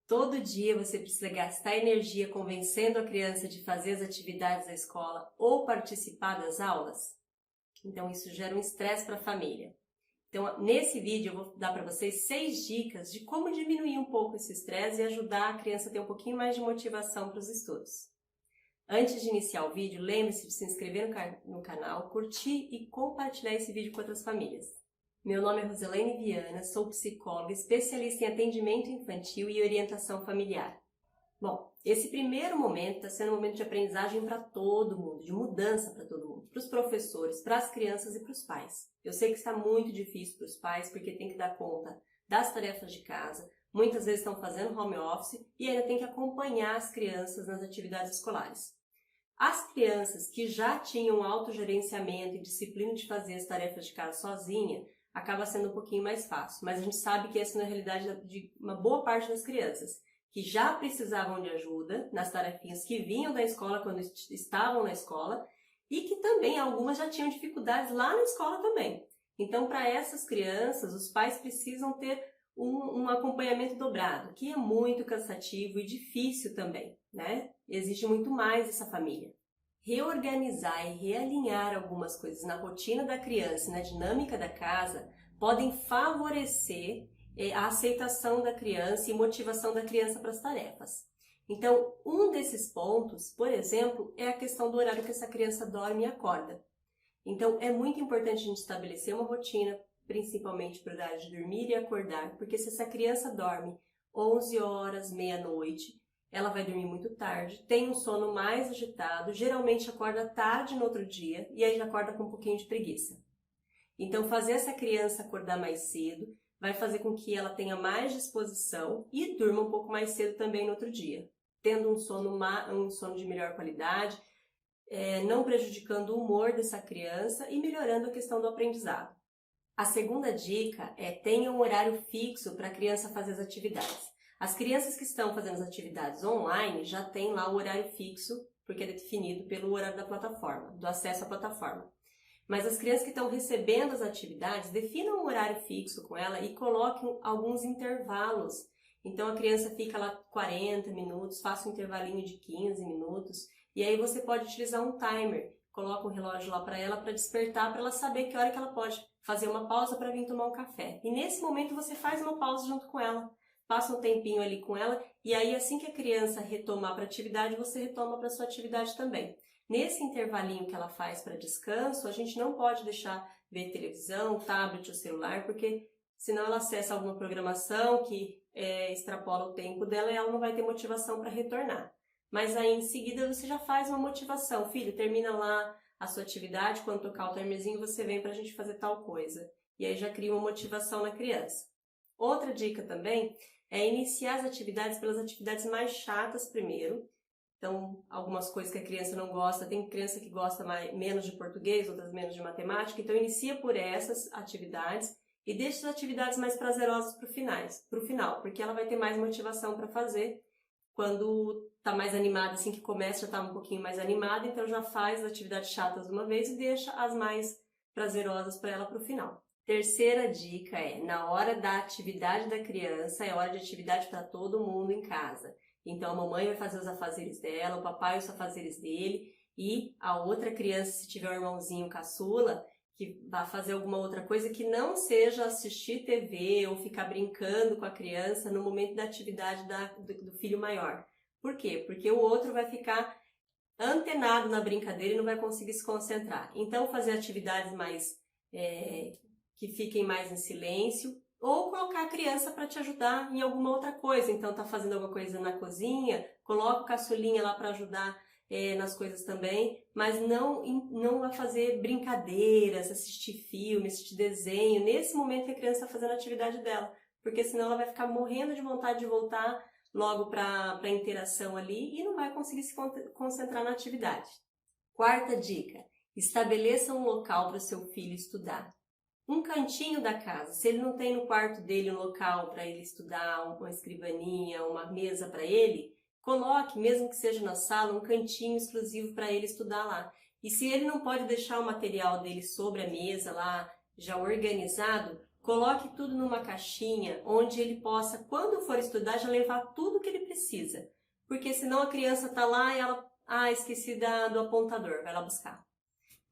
Todo dia você precisa gastar energia convencendo a criança de fazer as atividades da escola ou participar das aulas? Então isso gera um estresse para a família. Então nesse vídeo eu vou dar para vocês 6 dicas de como diminuir um pouco esse estresse e ajudar a criança a ter um pouquinho mais de motivação para os estudos. Antes de iniciar o vídeo, lembre-se de se inscrever no canal, curtir e compartilhar esse vídeo com outras famílias. Meu nome é Roselene Viana, sou psicóloga, especialista em atendimento infantil e orientação familiar. Bom, esse primeiro momento está sendo um momento de aprendizagem para todo mundo, de mudança para todo mundo, para os professores, para as crianças e para os pais. Eu sei que está muito difícil para os pais porque tem que dar conta das tarefas de casa, muitas vezes estão fazendo home office e ainda tem que acompanhar as crianças nas atividades escolares. As crianças que já tinham autogerenciamento e disciplina de fazer as tarefas de casa sozinha, acaba sendo um pouquinho mais fácil, mas a gente sabe que essa não é a realidade de uma boa parte das crianças, que já precisavam de ajuda nas tarefinhas que vinham da escola quando estavam na escola e que também algumas já tinham dificuldades lá na escola também. Então, para essas crianças, os pais precisam ter um acompanhamento dobrado, que é muito cansativo e difícil também, né? Exige muito mais essa família. Reorganizar e realinhar algumas coisas na rotina da criança e na dinâmica da casa podem favorecer a aceitação da criança e motivação da criança para as tarefas. Então, um desses pontos, por exemplo, é a questão do horário que essa criança dorme e acorda. Então, é muito importante a gente estabelecer uma rotina, principalmente para o horário de dormir e acordar, porque se essa criança dorme 11 horas, meia-noite, ela vai dormir muito tarde, tem um sono mais agitado, geralmente acorda tarde no outro dia e aí já acorda com um pouquinho de preguiça. Então, fazer essa criança acordar mais cedo vai fazer com que ela tenha mais disposição e durma um pouco mais cedo também no outro dia, tendo um sono de melhor qualidade, não prejudicando o humor dessa criança e melhorando a questão do aprendizado. A segunda dica é tenha um horário fixo para a criança fazer as atividades. As crianças que estão fazendo as atividades online já têm lá o horário fixo, porque é definido pelo horário da plataforma, do acesso à plataforma. Mas as crianças que estão recebendo as atividades, definam um horário fixo com ela e coloquem alguns intervalos. Então a criança fica lá 40 minutos, faça um intervalinho de 15 minutos, e aí você pode utilizar um timer, coloca um relógio lá para ela para despertar, para ela saber que hora que ela pode fazer uma pausa para vir tomar um café. E nesse momento você faz uma pausa junto com ela. Passa um tempinho ali com ela e aí assim que a criança retomar para a atividade, você retoma para a sua atividade também. Nesse intervalinho que ela faz para descanso, a gente não pode deixar ver televisão, tablet ou celular, porque senão ela acessa alguma programação que extrapola o tempo dela e ela não vai ter motivação para retornar. Mas aí em seguida você já faz uma motivação. Filho, termina lá a sua atividade, quando tocar o timerzinho você vem para a gente fazer tal coisa. E aí já cria uma motivação na criança. Outra dica também é iniciar as atividades pelas atividades mais chatas primeiro. Então, algumas coisas que a criança não gosta, tem criança que gosta menos de português, outras menos de matemática, então inicia por essas atividades e deixa as atividades mais prazerosas para o final, porque ela vai ter mais motivação para fazer. Quando está mais animada, assim que começa, já está um pouquinho mais animada, então já faz as atividades chatas de uma vez e deixa as mais prazerosas para ela para o final. Terceira dica é, na hora da atividade da criança, é hora de atividade para todo mundo em casa. Então a mamãe vai fazer os afazeres dela, o papai os afazeres dele e a outra criança, se tiver um irmãozinho caçula, que vai fazer alguma outra coisa que não seja assistir TV ou ficar brincando com a criança no momento da atividade do filho maior. Por quê? Porque o outro vai ficar antenado na brincadeira e não vai conseguir se concentrar. Então fazer atividades mais que fiquem mais em silêncio, ou colocar a criança para te ajudar em alguma outra coisa. Então, tá fazendo alguma coisa na cozinha, coloca o caçulinha lá para ajudar nas coisas também, mas não vai fazer brincadeiras, assistir filme, assistir desenho, nesse momento que a criança está fazendo a atividade dela, porque senão ela vai ficar morrendo de vontade de voltar logo para a interação ali e não vai conseguir se concentrar na atividade. Quarta dica, estabeleça um local para o seu filho estudar. Um cantinho da casa, se ele não tem no quarto dele um local para ele estudar, uma escrivaninha, uma mesa para ele, coloque, mesmo que seja na sala, um cantinho exclusivo para ele estudar lá. E se ele não pode deixar o material dele sobre a mesa lá, já organizado, Coloque tudo numa caixinha onde ele possa, quando for estudar, já levar tudo que ele precisa. Porque senão a criança está lá e ela, esqueci do apontador, vai lá buscar.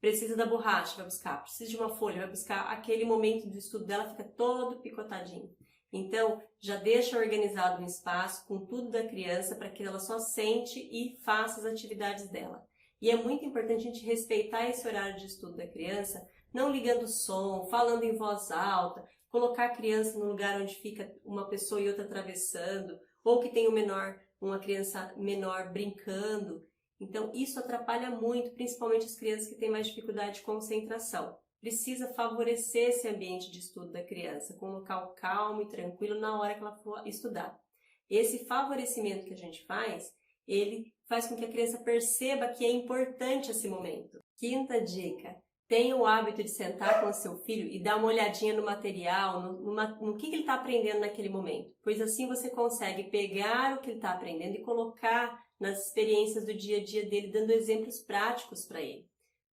Precisa da borracha, vai buscar. Precisa de uma folha, vai buscar. Aquele momento do estudo dela fica todo picotadinho. Então, já deixa organizado um espaço com tudo da criança para que ela só sente e faça as atividades dela. E é muito importante a gente respeitar esse horário de estudo da criança, não ligando o som, falando em voz alta, colocar a criança no lugar onde fica uma pessoa e outra atravessando, ou que tem uma criança menor brincando. Então, isso atrapalha muito, principalmente as crianças que têm mais dificuldade de concentração. Precisa favorecer esse ambiente de estudo da criança, com um local calmo e tranquilo na hora que ela for estudar. Esse favorecimento que a gente faz, ele faz com que a criança perceba que é importante esse momento. Quinta dica: tenha o hábito de sentar com o seu filho e dar uma olhadinha no material, no que ele está aprendendo naquele momento. Pois assim você consegue pegar o que ele está aprendendo e colocar nas experiências do dia a dia dele, dando exemplos práticos para ele.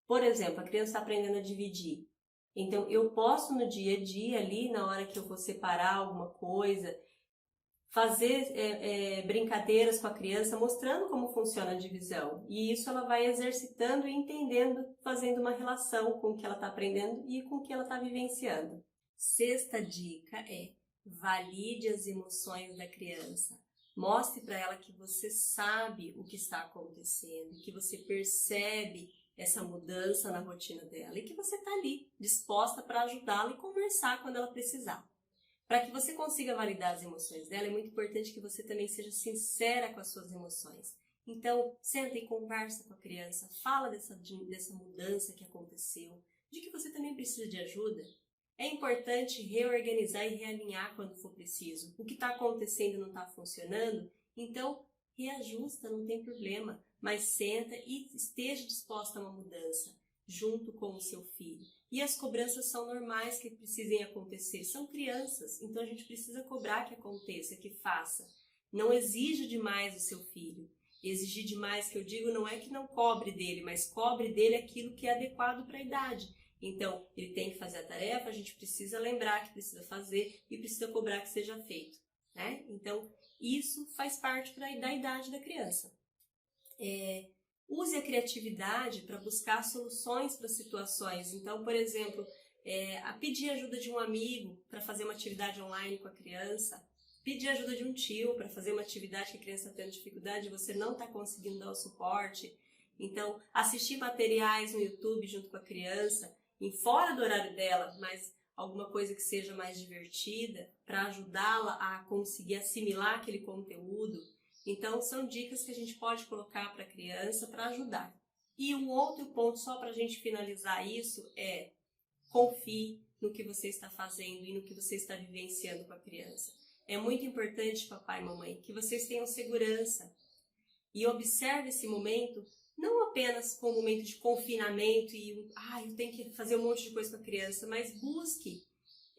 Por exemplo, a criança está aprendendo a dividir. Então, eu posso no dia a dia, ali, na hora que eu vou separar alguma coisa, fazer brincadeiras com a criança, mostrando como funciona a divisão. E isso ela vai exercitando e entendendo, fazendo uma relação com o que ela está aprendendo e com o que ela está vivenciando. Sexta dica é: valide as emoções da criança. Mostre para ela que você sabe o que está acontecendo, que você percebe essa mudança na rotina dela e que você está ali, disposta para ajudá-la e conversar quando ela precisar. Para que você consiga validar as emoções dela, é muito importante que você também seja sincera com as suas emoções. Então, senta e conversa com a criança, fala dessa mudança que aconteceu, de que você também precisa de ajuda. É importante reorganizar e realinhar quando for preciso. O que está acontecendo não está funcionando, então reajusta, não tem problema. Mas senta e esteja disposta a uma mudança, junto com o seu filho. E as cobranças são normais que precisem acontecer. São crianças, então a gente precisa cobrar que aconteça, que faça. Não exija demais do seu filho. Exigir demais, que eu digo, não é que não cobre dele, mas cobre dele aquilo que é adequado para a idade. Então, ele tem que fazer a tarefa, a gente precisa lembrar que precisa fazer e precisa cobrar que seja feito, né? Então, isso faz parte da idade da criança. Use a criatividade para buscar soluções para situações. Então, por exemplo, pedir ajuda de um amigo para fazer uma atividade online com a criança, pedir ajuda de um tio para fazer uma atividade que a criança está tendo dificuldade e você não está conseguindo dar o suporte. Então, assistir materiais no YouTube junto com a criança, fora do horário dela, mas alguma coisa que seja mais divertida, para ajudá-la a conseguir assimilar aquele conteúdo. Então, são dicas que a gente pode colocar para a criança para ajudar. E um outro ponto, só para a gente finalizar isso, é: confie no que você está fazendo e no que você está vivenciando com a criança. É muito importante, papai e mamãe, que vocês tenham segurança e observe esse momento não apenas como um momento de confinamento e eu tenho que fazer um monte de coisa com a criança, mas busque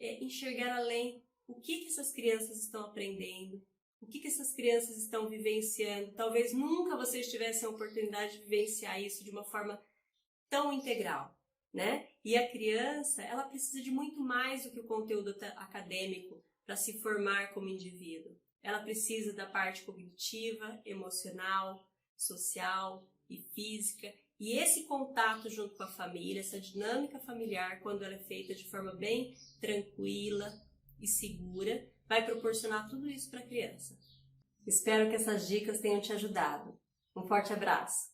enxergar além o que essas crianças estão aprendendo, o que essas crianças estão vivenciando. Talvez nunca vocês tivessem a oportunidade de vivenciar isso de uma forma tão integral, né? E a criança, ela precisa de muito mais do que o conteúdo acadêmico para se formar como indivíduo. Ela precisa da parte cognitiva, emocional, social e física. E esse contato junto com a família, essa dinâmica familiar, quando ela é feita de forma bem tranquila e segura, vai proporcionar tudo isso para a criança. Espero que essas dicas tenham te ajudado. Um forte abraço!